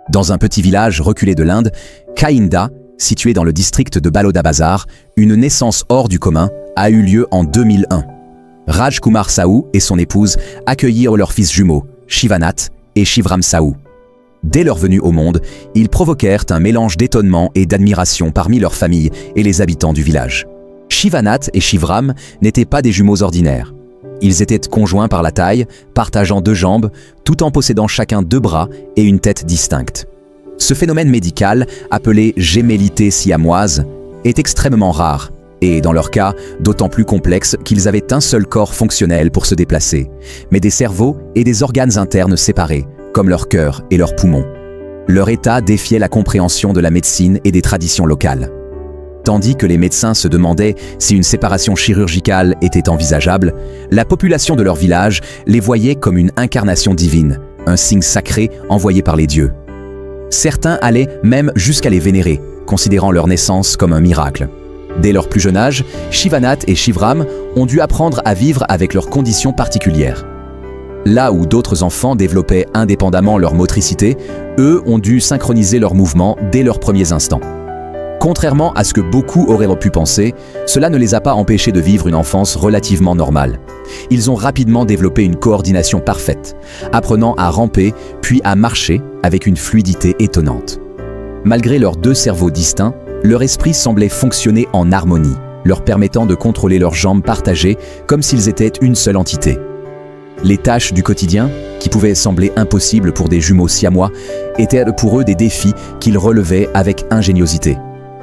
Dans un petit village reculé de l'Inde, Kainda, situé dans le district de Balodabazar, une naissance hors du commun a eu lieu en 2001. Raj Kumar Sahu et son épouse accueillirent leurs fils jumeaux, Shivanath et Shivram Sahu. Dès leur venue au monde, ils provoquèrent un mélange d'étonnement et d'admiration parmi leur famille et les habitants du village. Shivanath et Shivram n'étaient pas des jumeaux ordinaires. Ils étaient conjoints par la taille, partageant 2 jambes, tout en possédant chacun 2 bras et une tête distincte. Ce phénomène médical, appelé gémellité siamoise, est extrêmement rare, et dans leur cas, d'autant plus complexe qu'ils avaient un seul corps fonctionnel pour se déplacer, mais des cerveaux et des organes internes séparés, comme leur cœur et leurs poumons. Leur état défiait la compréhension de la médecine et des traditions locales. Tandis que les médecins se demandaient si une séparation chirurgicale était envisageable, la population de leur village les voyait comme une incarnation divine, un signe sacré envoyé par les dieux. Certains allaient même jusqu'à les vénérer, considérant leur naissance comme un miracle. Dès leur plus jeune âge, Shivanath et Shivram ont dû apprendre à vivre avec leurs conditions particulières. Là où d'autres enfants développaient indépendamment leur motricité, eux ont dû synchroniser leurs mouvements dès leurs premiers instants. Contrairement à ce que beaucoup auraient pu penser, cela ne les a pas empêchés de vivre une enfance relativement normale. Ils ont rapidement développé une coordination parfaite, apprenant à ramper puis à marcher avec une fluidité étonnante. Malgré leurs 2 cerveaux distincts, leur esprit semblait fonctionner en harmonie, leur permettant de contrôler leurs jambes partagées comme s'ils étaient une seule entité. Les tâches du quotidien, qui pouvaient sembler impossibles pour des jumeaux siamois, étaient pour eux des défis qu'ils relevaient avec ingéniosité.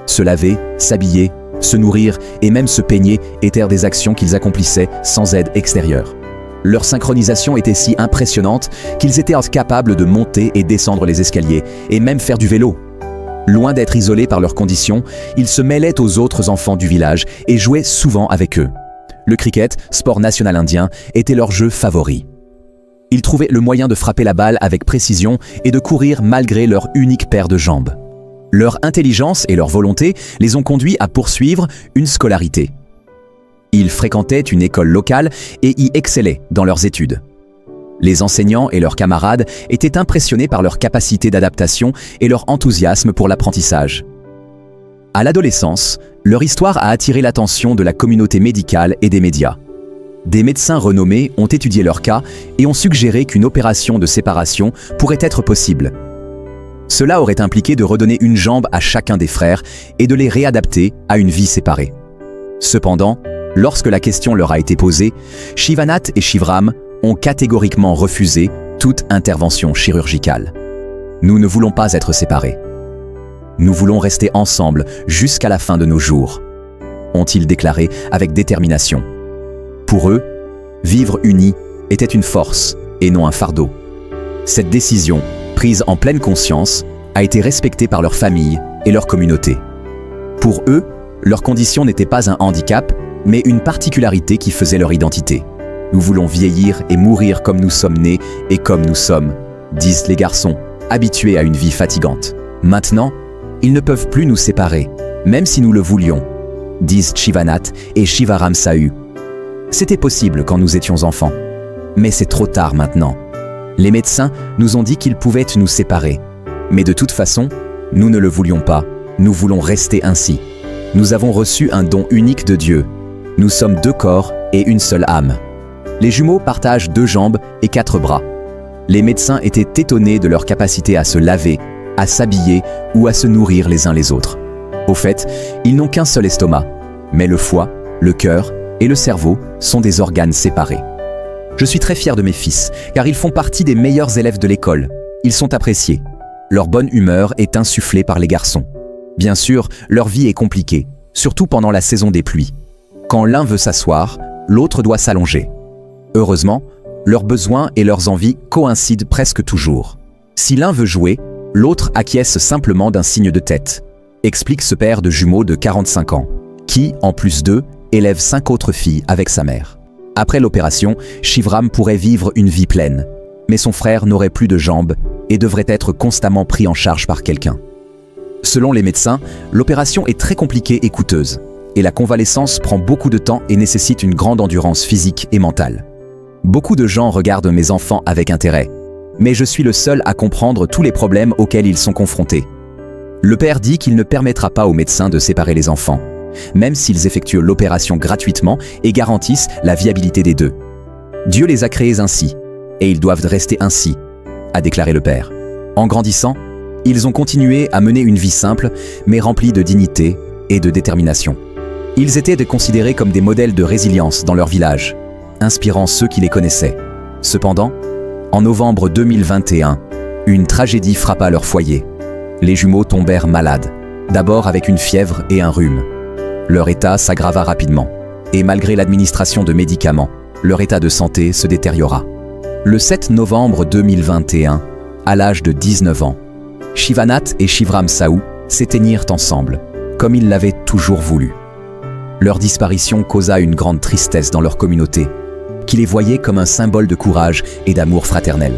Se laver, s'habiller, se nourrir et même se peigner étaient des actions qu'ils accomplissaient sans aide extérieure. Leur synchronisation était si impressionnante qu'ils étaient capables de monter et descendre les escaliers, et même faire du vélo. Loin d'être isolés par leurs conditions, ils se mêlaient aux autres enfants du village et jouaient souvent avec eux. Le cricket, sport national indien, était leur jeu favori. Ils trouvaient le moyen de frapper la balle avec précision et de courir malgré leur unique paire de jambes. Leur intelligence et leur volonté les ont conduits à poursuivre une scolarité. Ils fréquentaient une école locale et y excellaient dans leurs études. Les enseignants et leurs camarades étaient impressionnés par leur capacité d'adaptation et leur enthousiasme pour l'apprentissage. À l'adolescence, leur histoire a attiré l'attention de la communauté médicale et des médias. Des médecins renommés ont étudié leur cas et ont suggéré qu'une opération de séparation pourrait être possible. Cela aurait impliqué de redonner une jambe à chacun des frères et de les réadapter à une vie séparée. Cependant, lorsque la question leur a été posée, Shivanath et Shivram ont catégoriquement refusé toute intervention chirurgicale. Nous ne voulons pas être séparés. Nous voulons rester ensemble jusqu'à la fin de nos jours, ont-ils déclaré avec détermination. Pour eux, vivre unis était une force et non un fardeau. Cette décision, prise en pleine conscience, a été respectée par leur famille et leur communauté. Pour eux, leur condition n'était pas un handicap, mais une particularité qui faisait leur identité. Nous voulons vieillir et mourir comme nous sommes nés et comme nous sommes, disent les garçons, habitués à une vie fatigante. Maintenant, ils ne peuvent plus nous séparer, même si nous le voulions, disent Shivanath et Shivaram Sahu. C'était possible quand nous étions enfants, mais c'est trop tard maintenant. Les médecins nous ont dit qu'ils pouvaient nous séparer, mais de toute façon, nous ne le voulions pas, nous voulons rester ainsi. Nous avons reçu un don unique de Dieu. Nous sommes 2 corps et une seule âme. Les jumeaux partagent 2 jambes et 4 bras. Les médecins étaient étonnés de leur capacité à se laver, à s'habiller ou à se nourrir les uns les autres. Au fait, ils n'ont qu'un seul estomac, mais le foie, le cœur et le cerveau sont des organes séparés. Je suis très fier de mes fils, car ils font partie des meilleurs élèves de l'école. Ils sont appréciés. Leur bonne humeur est insufflée par les garçons. Bien sûr, leur vie est compliquée, surtout pendant la saison des pluies. Quand l'un veut s'asseoir, l'autre doit s'allonger. Heureusement, leurs besoins et leurs envies coïncident presque toujours. Si l'un veut jouer, l'autre acquiesce simplement d'un signe de tête, explique ce père de jumeaux de 45 ans, qui, en plus d'eux, élève 5 autres filles avec sa mère. Après l'opération, Shivram pourrait vivre une vie pleine, mais son frère n'aurait plus de jambes et devrait être constamment pris en charge par quelqu'un. Selon les médecins, l'opération est très compliquée et coûteuse, et la convalescence prend beaucoup de temps et nécessite une grande endurance physique et mentale. Beaucoup de gens regardent mes enfants avec intérêt, mais je suis le seul à comprendre tous les problèmes auxquels ils sont confrontés. Le père dit qu'il ne permettra pas aux médecins de séparer les enfants, même s'ils effectuent l'opération gratuitement et garantissent la viabilité des deux. Dieu les a créés ainsi, et ils doivent rester ainsi, a déclaré le père. En grandissant, ils ont continué à mener une vie simple, mais remplie de dignité et de détermination. Ils étaient considérés comme des modèles de résilience dans leur village, inspirant ceux qui les connaissaient. Cependant, en novembre 2021, une tragédie frappa leur foyer. Les jumeaux tombèrent malades, d'abord avec une fièvre et un rhume. Leur état s'aggrava rapidement, et malgré l'administration de médicaments, leur état de santé se détériora. Le 7 novembre 2021, à l'âge de 19 ans, Shivanath et Shivram Sahu s'éteignirent ensemble, comme ils l'avaient toujours voulu. Leur disparition causa une grande tristesse dans leur communauté, qui les voyait comme un symbole de courage et d'amour fraternel.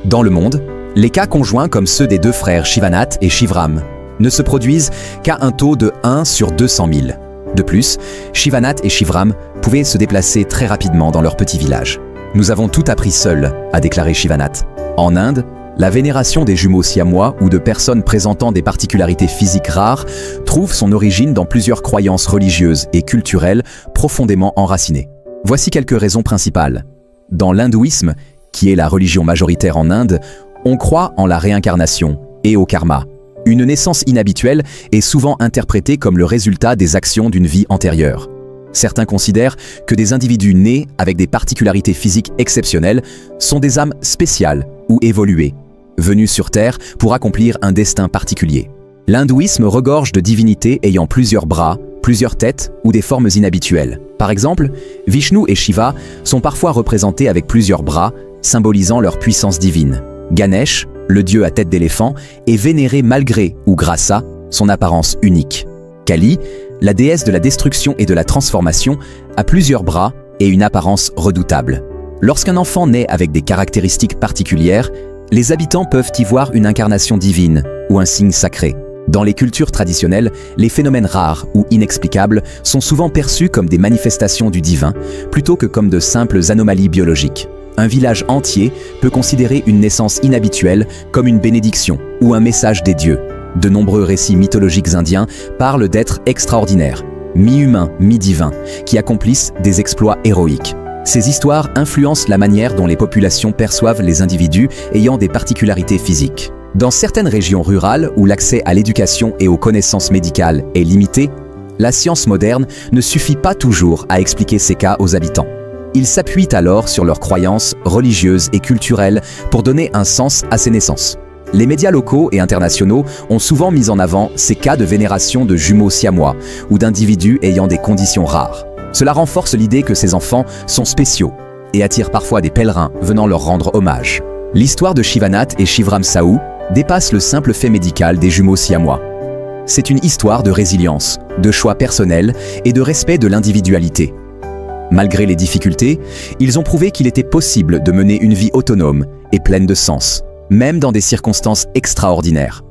Dans le monde, les cas conjoints comme ceux des deux frères Shivanath et Shivram ne se produisent qu'à un taux de 1 sur 200 000. De plus, Shivanath et Shivram pouvaient se déplacer très rapidement dans leur petit village. « Nous avons tout appris seuls », a déclaré Shivanath. En Inde, la vénération des jumeaux siamois ou de personnes présentant des particularités physiques rares trouve son origine dans plusieurs croyances religieuses et culturelles profondément enracinées. Voici quelques raisons principales. Dans l'hindouisme, qui est la religion majoritaire en Inde, on croit en la réincarnation et au karma. Une naissance inhabituelle est souvent interprétée comme le résultat des actions d'une vie antérieure. Certains considèrent que des individus nés avec des particularités physiques exceptionnelles sont des âmes spéciales ou évoluées, venues sur Terre pour accomplir un destin particulier. L'hindouisme regorge de divinités ayant plusieurs bras, plusieurs têtes ou des formes inhabituelles. Par exemple, Vishnu et Shiva sont parfois représentés avec plusieurs bras, symbolisant leur puissance divine. Ganesh, le dieu à tête d'éléphant, est vénéré malgré ou grâce à son apparence unique. Kali, la déesse de la destruction et de la transformation, a plusieurs bras et une apparence redoutable. Lorsqu'un enfant naît avec des caractéristiques particulières, les habitants peuvent y voir une incarnation divine ou un signe sacré. Dans les cultures traditionnelles, les phénomènes rares ou inexplicables sont souvent perçus comme des manifestations du divin, plutôt que comme de simples anomalies biologiques. Un village entier peut considérer une naissance inhabituelle comme une bénédiction ou un message des dieux. De nombreux récits mythologiques indiens parlent d'êtres extraordinaires, mi-humains, mi-divins, qui accomplissent des exploits héroïques. Ces histoires influencent la manière dont les populations perçoivent les individus ayant des particularités physiques. Dans certaines régions rurales où l'accès à l'éducation et aux connaissances médicales est limité, la science moderne ne suffit pas toujours à expliquer ces cas aux habitants. Ils s'appuient alors sur leurs croyances religieuses et culturelles pour donner un sens à ces naissances. Les médias locaux et internationaux ont souvent mis en avant ces cas de vénération de jumeaux siamois ou d'individus ayant des conditions rares. Cela renforce l'idée que ces enfants sont spéciaux et attire parfois des pèlerins venant leur rendre hommage. L'histoire de Shivanath et Shivram Sahu dépasse le simple fait médical des jumeaux siamois. C'est une histoire de résilience, de choix personnels et de respect de l'individualité. Malgré les difficultés, ils ont prouvé qu'il était possible de mener une vie autonome et pleine de sens, même dans des circonstances extraordinaires.